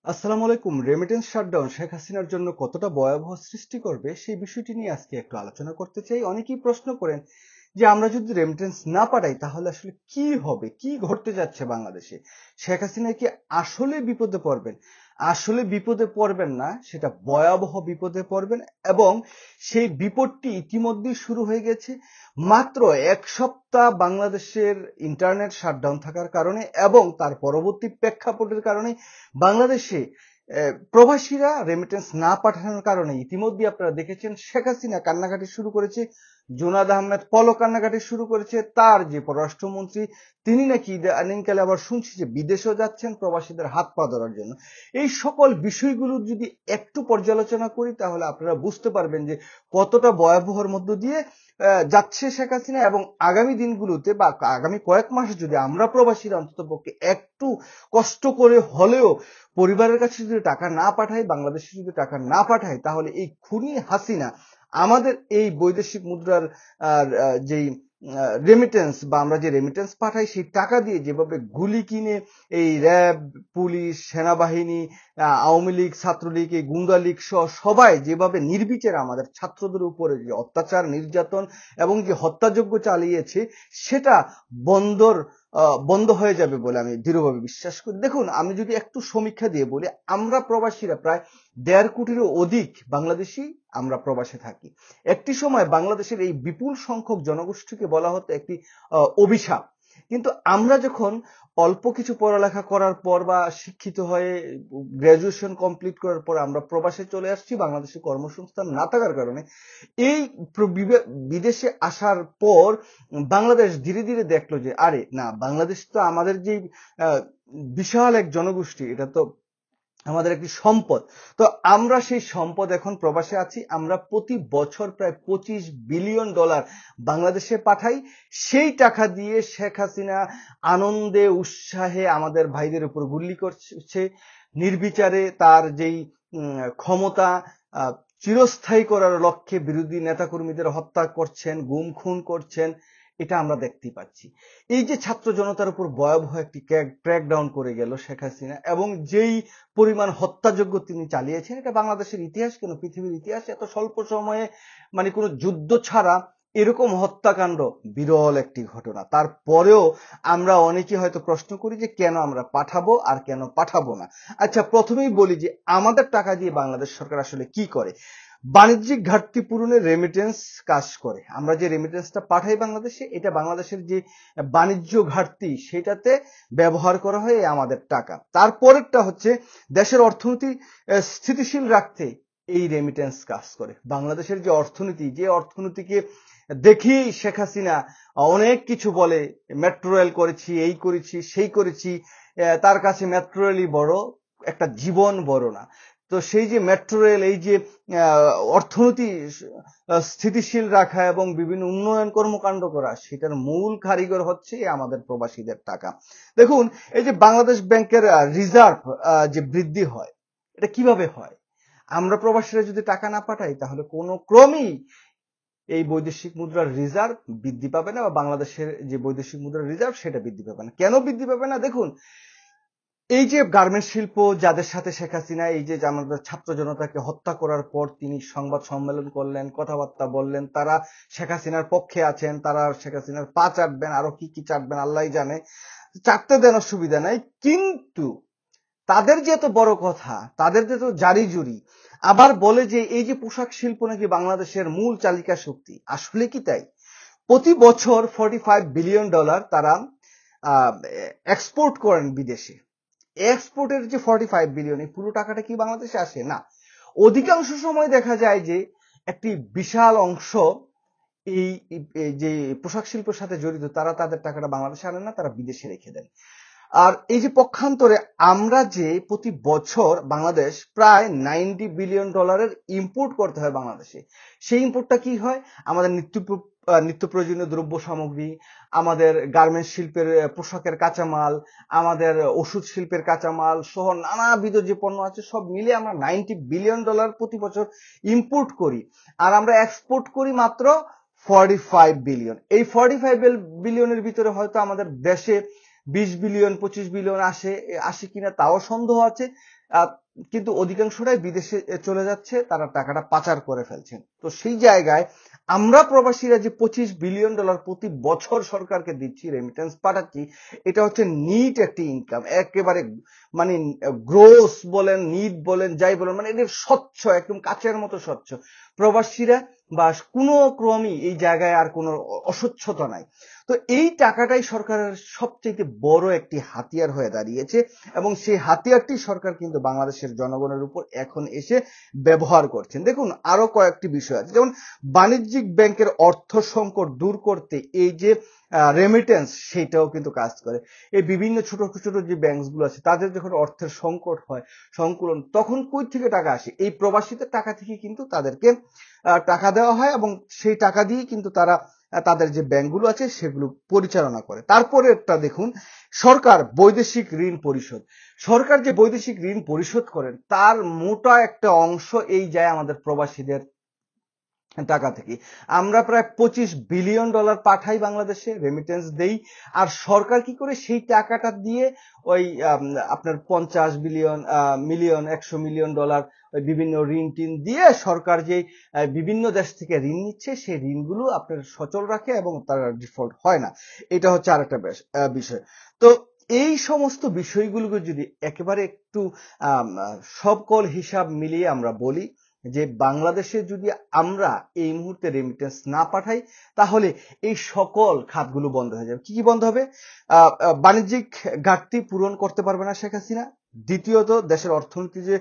আসসালামু আলাইকুম। Remittance shutdown Sheikh হাসিনার জন্য কতটা ভয়াবহ সৃষ্টি করবে সেই বিষয়টি নিয়ে আজকে একটু আলোচনা করতে চাই। অনেকেই প্রশ্ন করেন যে আমরা যদি রেমিটেন্স না পাঠাই তাহলে আসলে কি হবে, কি ঘটতে যাচ্ছে বাংলাদেশে। শেখ হাসিনা কি আসলে বিপদে পড়বেন? আসলে বিপদে পড়বেন না, সেটা ভয়াবহ বিপদে পড়বেন। এবং সেই বিপদটি ইতিমধ্যেই শুরু হয়ে গেছে। মাত্র এক সপ্তাহ বাংলাদেশের ইন্টারনেট শাটডাউন থাকার কারণে এবং তার পরবর্তী প্রেক্ষাপটের কারণে বাংলাদেশে প্রবাসীরা রেমিটেন্স না পাঠানোর কারণে ইতিমধ্যে আপনারা দেখেছেন শেখ হাসিনা কান্নাকাটি শুরু করেছে, জুনাদ আহমেদ পলক কান্নাকাটি শুরু করেছে, তার যে পররাষ্ট্রমন্ত্রী তিনি নাকি ইদানিংকালে আবার শুনছি যে বিদেশেও যাচ্ছেন প্রবাসীদের হাত পা ধরার জন্য। এই সকল বিষয়গুলো যদি একটু পর্যালোচনা করি তাহলে আপনারা বুঝতে পারবেন যে কতটা ভয়াবহর মধ্য দিয়ে যাচ্ছে শেখ হাসিনা। এবং আগামী দিনগুলোতে বা আগামী কয়েক মাস যদি আমরা প্রবাসীরা অন্ততপক্ষে একটু কষ্ট করে হলেও পরিবারের কাছে যদি টাকা না পাঠায়, বাংলাদেশে যদি টাকা না পাঠায়, তাহলে এই খুনি হাসিনা আমাদের এই বৈদেশিক মুদ্রার যেই রেমিটেন্স বা আমরা যে রেমিটেন্স পাঠাই সেই টাকা দিয়ে যেভাবে গুলি কিনে এই র্যাব, পুলিশ, সেনাবাহিনী, আওয়ামী লীগ, ছাত্রলীগ, এই গুন্ডা লীগ সহ সবাই যেভাবে নির্বিচারে আমাদের ছাত্রদের উপরে যে অত্যাচার, নির্যাতন এবং যে হত্যাযজ্ঞ চালিয়েছে সেটা বন্ধর বন্ধ হয়ে যাবে বলে আমি দৃঢ়ভাবে বিশ্বাস করি। দেখুন, আমি যদি একটু সমীক্ষা দিয়ে বলি, আমরা প্রবাসীরা প্রায় ১.৫ কোটিরও অধিক বাংলাদেশি আমরা প্রবাসে থাকি। একটি সময় বাংলাদেশের এই বিপুল সংখ্যক জনগোষ্ঠীকে বলা হতো একটি অভিশাপ। কিন্তু আমরা যখন অল্প কিছু পড়ালেখা করার পর বা শিক্ষিত হয়ে গ্রাজুয়েশন কমপ্লিট করার পর আমরা প্রবাসে চলে আসছি, বাংলাদেশে কর্মসংস্থান না থাকার কারণে এই বিদেশে আসার পর বাংলাদেশ ধীরে ধীরে দেখলো যে আরে না, বাংলাদেশ তো আমাদের যে বিশাল এক জনগোষ্ঠী, এটা তো আমাদের একটি সম্পদ। তো আমরা সেই সম্পদ এখন প্রবাসে আছি। আমরা প্রতি বছর প্রায় $25 বিলিয়ন বাংলাদেশে পাঠাই। সেই টাকা দিয়ে শেখ হাসিনা আনন্দে উৎসাহে আমাদের ভাইদের উপর গুলি করছে, নির্বিচারে তার যেই ক্ষমতা আহ, চিরস্থায়ী করার লক্ষ্যে বিরোধী নেতাকর্মীদের হত্যা করছেন, গুম খুন করছেন। এটা আমরা দেখতেই পাচ্ছি। এই যে ছাত্র জনতার উপর ভয়াবহ একটি ক্র্যাকডাউন করে গেল শেখ হাসিনা এবং যেই পরিমাণ হত্যাযজ্ঞ তিনি চালিয়েছেন, এটা বাংলাদেশের ইতিহাস কেন পৃথিবীর ইতিহাসে এত স্বল্প সময়ে মানে কোনো যুদ্ধ ছাড়া এরকম হত্যাকাণ্ড বিরল একটি ঘটনা। তারপরেও আমরা অনেকে হয়তো প্রশ্ন করি যে কেন আমরা পাঠাবো আর কেন পাঠাবো না। আচ্ছা, প্রথমেই বলি যে আমাদের টাকা দিয়ে বাংলাদেশ সরকার আসলে কি করে। বাণিজ্যিক ঘাটতি পূরণে রেমিটেন্স কাজ করে। আমরা যে রেমিটেন্সটা পাঠাই বাংলাদেশে, এটা বাংলাদেশের যে বাণিজ্য ঘাটতি সেটাতে ব্যবহার করা হয় আমাদের টাকা। তারপরেরটা হচ্ছে দেশের অর্থনীতি স্থিতিশীল রাখতে এই রেমিটেন্স কাজ করে। বাংলাদেশের যে অর্থনীতি, যে অর্থনীতিকে দেখি শেখ হাসিনা অনেক কিছু বলে, মেট্রো রেল করেছি, এই করেছি, সেই করেছি, তার কাছে মেট্রো রেলই বড়, একটা জীবন বড় না। তো সেই যে মেট্রো রেল, এই যে অর্থনীতি স্থিতিশীল রাখা এবং বিভিন্ন উন্নয়ন কর্মকাণ্ড করা, সেটার মূল কারিগর হচ্ছে আমাদের প্রবাসীদের টাকা। দেখুন, এই যে বাংলাদেশ ব্যাংকের রিজার্ভ যে বৃদ্ধি হয়, এটা কিভাবে হয়? আমরা প্রবাসীরা যদি টাকা না পাঠাই তাহলে কোনো ক্রমেই এই বৈদেশিক মুদ্রার রিজার্ভ বৃদ্ধি পাবে না বা বাংলাদেশের যে বৈদেশিক মুদ্রার রিজার্ভ সেটা বৃদ্ধি পাবে না। কেন বৃদ্ধি পাবে না? দেখুন, এই যে গার্মেন্টস শিল্প, যাদের সাথে শেখ হাসিনা এই যে আমাদের ছাত্র জনতাকে হত্যা করার পর তিনি সংবাদ সম্মেলন করলেন, কথাবার্তা বললেন, তারা শেখ হাসিনার পক্ষে আছেন, তারা শেখ হাসিনার পা চাটবেন, আরো কি কি চাটবেন আল্লাহ জানে, চাটতে দেন, অসুবিধা নাই। কিন্তু তাদের যে এত বড় কথা, তাদের যে তো জারি জুরি, আবার বলে যে এই যে পোশাক শিল্প নাকি বাংলাদেশের মূল চালিকা শক্তি। আসলে কি তাই? প্রতি বছর $45 বিলিয়ন তারা এক্সপোর্ট করেন বিদেশে। এক্সপোর্টের যে 45 বিলিয়ন, এই পুরো টাকাটা কি বাংলাদেশে আসে? না। অধিকাংশ সময় দেখা যায় যে একটি বিশাল অংশ এই যে পোশাক শিল্পের সাথে জড়িত, তারা তাদের টাকাটা বাংলাদেশে আনেন না, তারা বিদেশে রেখে দেন। আর এই যে পক্ষান্তরে আমরা যে প্রতি বছর বাংলাদেশ প্রায় $90 বিলিয়ন ইম্পোর্ট করতে হয় বাংলাদেশে, সেই ইম্পোর্টটা কি হয়? আমাদের নিত্য প্রয়োজনীয় দ্রব্য সামগ্রী, আমাদের গার্মেন্টস শিল্পের পোশাকের কাঁচামাল, আমাদের ওষুধ শিল্পের কাঁচামাল সহ নানাবিধ যে পণ্য আছে সব মিলে আমরা $90 বিলিয়ন প্রতি বছর ইম্পোর্ট করি। আর আমরা এক্সপোর্ট করি মাত্র 45 বিলিয়ন। এই 45 বিলিয়নের ভিতরে হয়তো আমাদের দেশে 20 বিলিয়ন 25 বিলিয়ন আসে কিনা তাও সন্দেহ আছে। কিন্তু অধিকাংশটাই বিদেশে চলে যাচ্ছে, তারা টাকাটা পাচার করে ফেলছেন। তো সেই জায়গায় আমরা প্রবাসীরা যে $25 বিলিয়ন প্রতি বছর সরকারকে দিচ্ছি, রেমিটেন্স পাঠাচ্ছি, এটা হচ্ছে নিট একটি ইনকাম, একেবারে মানে গ্রোস বলেন, নিট বলেন, যাই বলেন, মানে এটা স্বচ্ছ, একদম কাচের মতো স্বচ্ছ। প্রবাসীরা বা কোনো ক্রমই এই জায়গায় আর কোনো অস্বচ্ছতা নাই। তো এই টাকাটাই সরকারের সবচেয়ে বড় একটি হাতিয়ার হয়ে দাঁড়িয়েছে, এবং সেই হাতিয়ারটি সরকার কিন্তু বাংলাদেশের জনগণের উপর এখন এসে ব্যবহার করছেন। দেখুন, আরো কয়েকটি বিষয় আছে, যেমন বাণিজ্যিক ব্যাংকের অর্থ সংকট দূর করতে এই যে রেমিটেন্স, সেটাও কিন্তু কাজ করে। এই বিভিন্ন ছোট ছোট যে ব্যাংকগুলো আছে, তাদের যখন অর্থের সংকট হয়, সংকুলন, তখন কই থেকে টাকা আসে? এই প্রবাসীদের টাকা থেকে কিন্তু তাদেরকে টাকা দেওয়া হয়, এবং সেই টাকা দিয়ে কিন্তু তারা তাদের যে ব্যাংকগুলো আছে সেগুলো পরিচালনা করে। তারপরে একটা দেখুন, সরকার বৈদেশিক ঋণ পরিশোধ। সরকার যে বৈদেশিক ঋণ পরিশোধ করেন, তার মোটা একটা অংশ এই যায় আমাদের প্রবাসীদের টাকা থেকে। আমরা প্রায় $25 বিলিয়ন পাঠাই বাংলাদেশে, রেমিটেন্স দেই। আর সরকার কি করে সেই টাকাটা দিয়ে ওই আপনার 50 মিলিয়ন 100 মিলিয়ন ডলার বিভিন্ন ঋণ টিন দিয়ে সরকার যে বিভিন্ন দেশ থেকে ঋণ নিচ্ছে, সেই ঋণগুলো আপনার সচল রাখে এবং তারা ডিফল্ট হয় না। এটা হচ্ছে আরেকটা বিষয়। তো এই সমস্ত বিষয়গুলোকে যদি একেবারে একটু সকল হিসাব মিলিয়ে আমরা বলি যে বাংলাদেশে যদি আমরা এই মুহূর্তে রেমিটেন্স না পাঠাই, তাহলে এই সকল খাতগুলো বন্ধ হয়ে যাবে। কি কি বন্ধ হবে? বাণিজ্যিক ঘাটতি পূরণ করতে পারবে না শেখ হাসিনা। দ্বিতীয়ত, দেশের অর্থনীতি যে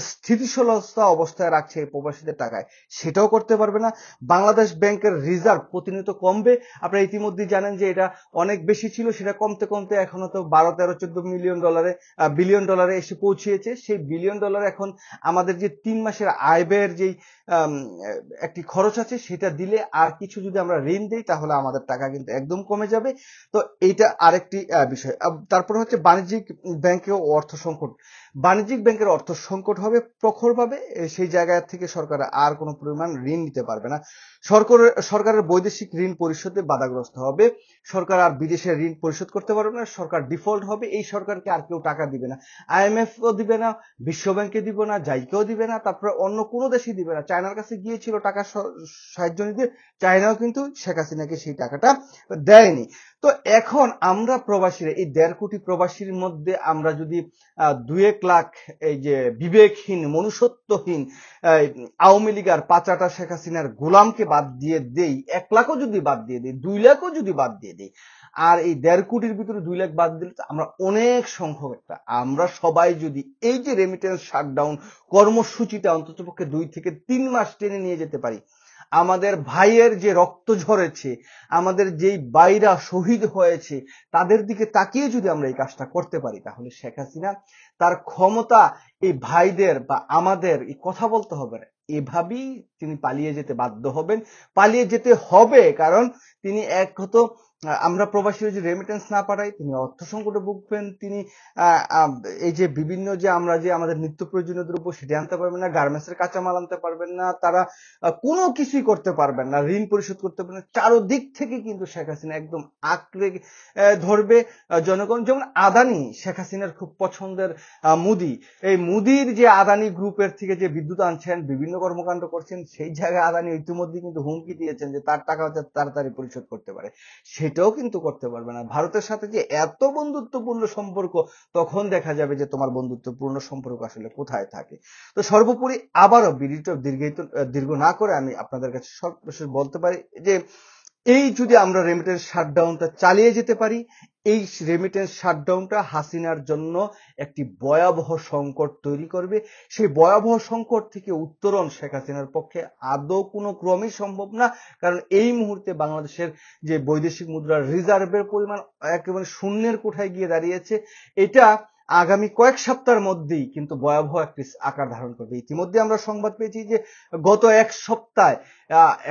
স্থিতিশীলতা অবস্থায় রাখছে প্রবাসীদের টাকায়, সেটাও করতে পারবে না। বাংলাদেশ ব্যাংকের রিজার্ভ প্রতিনিয়ত কমবে। আপনারা ইতিমধ্যে জানেন যে এটা অনেক বেশি ছিল, সেটা কমতে কমতে এখনো তো 12 13 14 বিলিয়ন ডলারে এসে পৌঁছিয়েছে। সেই বিলিয়ন ডলার এখন আমাদের যে 3 মাসের আয় ব্যয়ের যেই একটি খরচ আছে, সেটা দিলে আর কিছু যদি আমরা ঋণ দিই, তাহলে আমাদের টাকা কিন্তু একদম কমে যাবে। তো এইটা আরেকটি বিষয়। তারপর হচ্ছে বাণিজ্যিক ব্যাংকেও অর্থ সংকট। বাণিজ্যিক ব্যাংকের অর্থ সংকট হবে প্রখরভাবে। সেই জায়গা থেকে সরকার আর কোনো পরিমাণ ঋণ নিতে পারবে না। সরকারের বৈদেশিক ঋণ পরিশোধে বাধাগ্রস্ত হবে। সরকার আর বিদেশে ঋণ পরিশোধ করতে পারবে না, সরকার ডিফল্ট হবে। এই সরকারকে আর কেউ টাকা দিবে না, IMF-ও দিবে না, বিশ্ব ব্যাংকে দিবে না, জাইকাও দিবে না, তারপরে অন্য কোনো দেশই দিবে না। চায়নার কাছে গিয়েছিল টাকা সাহায্য নিতে, চায়নাও কিন্তু শেখ হাসিনাকে সেই টাকাটা দেয়নি। তো এখন আমরা প্রবাসীরা, এই 1.5 কোটি প্রবাসীর মধ্যে আমরা যদি 2-1 লাখ এই যে বিবেকহীন, মনুষ্যত্বহীন আওয়ামী লীগ আর পাচাটা শেখ হাসিনার গোলামকে বাদ দিয়ে দেই, 1 লাখও যদি বাদ দিয়ে দেই, 2 লাখও যদি বাদ দিয়ে দেই, আর এই 1.5 কোটির ভিতরে 2 লাখ বাদ দিলে আমরা অনেক সংখ্যক একটা, আমরা সবাই যদি এই যে রেমিটেন্স শাটডাউন কর্মসূচিটা অন্ততপক্ষে 2 থেকে 3 মাস টেনে নিয়ে যেতে পারি, আমাদের ভাইয়ের যে রক্ত ঝরেছে, আমাদের যেই ভাইরা শহীদ হয়েছে, তাদের দিকে তাকিয়ে যদি আমরা এই কাজটা করতে পারি, তাহলে শেখ হাসিনা তার ক্ষমতা এই ভাইদের বা আমাদের এই কথা বলতে হবে না, এভাবেই তিনি পালিয়ে যেতে বাধ্য হবেন। পালিয়ে যেতে হবে, কারণ তিনি এক হতো, আমরা প্রবাসীরা যে রেমিটেন্স না পাঠাই, তিনি অর্থ সংকটে ভুগবেন। তিনি এই যে বিভিন্ন যে আমরা যে আমাদের নিত্য প্রয়োজনীয় দ্রব্য সেটা আনতে পারবেন না, গার্মেন্টসের কাঁচামাল আনতে পারবেন না, তারা কোনো কিছুই করতে পারবেন না, ঋণ পরিশোধ করতে পারবেন না। চারদিক থেকে কিন্তু শেখ হাসিনা একদম আঁকড়ে ধরবে জনগণ। যেমন আদানি, শেখ হাসিনার খুব পছন্দের মুদি, এই মুদির যে আদানি গ্রুপের থেকে যে বিদ্যুৎ আনছেন, বিভিন্ন কর্মকাণ্ড করছেন, সেই জায়গায় আদানি ইতিমধ্যে কিন্তু হুমকি দিয়েছেন যে তার টাকা হচ্ছে তাড়াতাড়ি পরিশোধ করতে পারে, সেটাও কিন্তু করতে পারবে না। ভারতের সাথে যে এত বন্ধুত্বপূর্ণ সম্পর্ক, তখন দেখা যাবে যে তোমার বন্ধুত্বপূর্ণ সম্পর্ক আসলে কোথায় থাকে। তো সর্বোপরি আবারও ভিডিওটা দীর্ঘ না করে আমি আপনাদের কাছে সর্বশেষ বলতে পারি যে এই যদি আমরা রেমিটেন্স শাটডাউনটা চালিয়ে যেতে পারি, এই রেমিটেন্স শাটডাউনটা হাসিনার জন্য একটি ভয়াবহ সংকট তৈরি করবে। সেই ভয়াবহ সংকট থেকে উত্তরণ শেখ হাসিনার পক্ষে আদৌ কোনো ক্রমেই সম্ভব না, কারণ এই মুহূর্তে বাংলাদেশের যে বৈদেশিক মুদ্রার রিজার্ভের পরিমাণ একেবারে শূন্যের কোঠায় গিয়ে দাঁড়িয়েছে। এটা আগামী কয়েক সপ্তাহের মধ্যেই কিন্তু ভয়াবহ একটি আকার ধারণ করবে। ইতিমধ্যে আমরা সংবাদ পেয়েছি যে গত 1 সপ্তাহে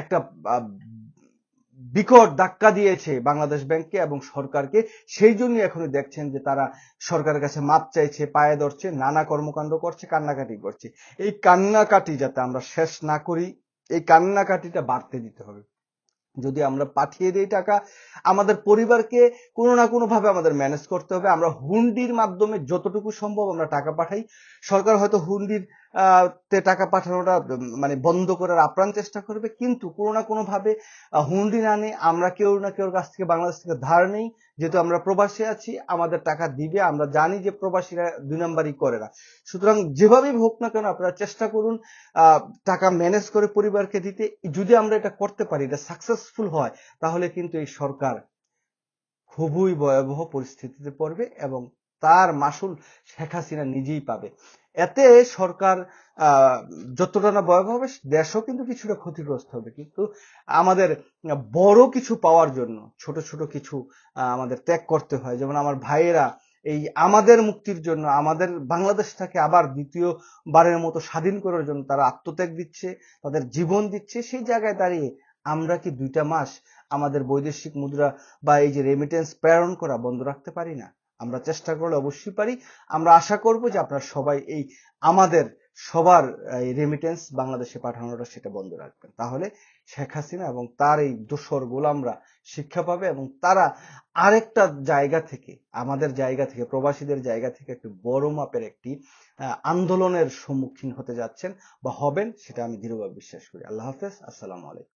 একটা বিকট ধাক্কা দিয়েছে বাংলাদেশ ব্যাংককে এবং সরকারকে। সেই জন্য এখনই দেখছেন যে তারা সরকারের কাছে মাপ চাইছে, পায়ে ধরছে, নানা কর্মকাণ্ড করছে, কান্নাকাটি করছে। এই কান্নাকাটি যাতে আমরা শেষ না করি, এই কান্নাকাটিটা বাড়তে দিতে হবে। যদি আমরা পাঠিয়ে দেই টাকা, আমাদের পরিবারকে কোনো না কোনো ভাবে আমাদের ম্যানেজ করতে হবে। আমরা হুন্ডির মাধ্যমে যতটুকু সম্ভব আমরা টাকা পাঠাই। সরকার হয়তো হুন্ডির তে টাকা পাঠানোটা মানে বন্ধ করার আপ্রাণ চেষ্টা করবে, কিন্তু কোনো না কোনো ভাবে হুন্ডি না নিয়ে আমরা কেউ না কেউর কাছ থেকে, বাংলাদেশ থেকে ধার নেই। যেহেতু আমরা প্রবাসে আছি, আমাদের টাকা দিবে। আমরা জানি যে প্রবাসীরা 2 নাম্বারই করে না। সুতরাং যেভাবেই হোক না কেন আপনারা চেষ্টা করুন টাকা ম্যানেজ করে পরিবারকে দিতে। যদি আমরা এটা করতে পারি, এটা সাকসেসফুল হয়, তাহলে কিন্তু এই সরকার খুবই ভয়াবহ পরিস্থিতিতে পড়বে এবং তার মাসুল শেখ হাসিনা নিজেই পাবে। এতে সরকার যতটা না ভয়াবহ হবে, দেশও কিন্তু কিছুটা ক্ষতিগ্রস্ত হবে। কিন্তু আমাদের বড় কিছু পাওয়ার জন্য ছোট ছোট কিছু আমাদের ত্যাগ করতে হয়। যেমন আমার ভাইয়েরা এই আমাদের মুক্তির জন্য, আমাদের বাংলাদেশটাকে আবার দ্বিতীয়বারের মতো স্বাধীন করার জন্য তারা আত্মত্যাগ দিচ্ছে, তাদের জীবন দিচ্ছে। সেই জায়গায় দাঁড়িয়ে আমরা কি 2টা মাস আমাদের বৈদেশিক মুদ্রা বা এই যে রেমিটেন্স প্রেরণ করা বন্ধ রাখতে পারি না? আমরা চেষ্টা করলে অবশ্যই পারি। আমরা আশা করব যে আপনারা সবাই এই আমাদের সবার এই রেমিটেন্স বাংলাদেশে পাঠানোটা সেটা বন্ধ রাখবেন। তাহলে শেখ হাসিনা এবং তার এই দোসর গোলামরা শিক্ষা পাবে এবং তারা আরেকটা জায়গা থেকে, আমাদের জায়গা থেকে, প্রবাসীদের জায়গা থেকে একটি বড় মাপের একটি আন্দোলনের সম্মুখীন হতে যাচ্ছেন বা হবেন, সেটা আমি দৃঢ়ভাবে বিশ্বাস করি। আল্লাহ হাফেজ। আসসালামু আলাইকুম।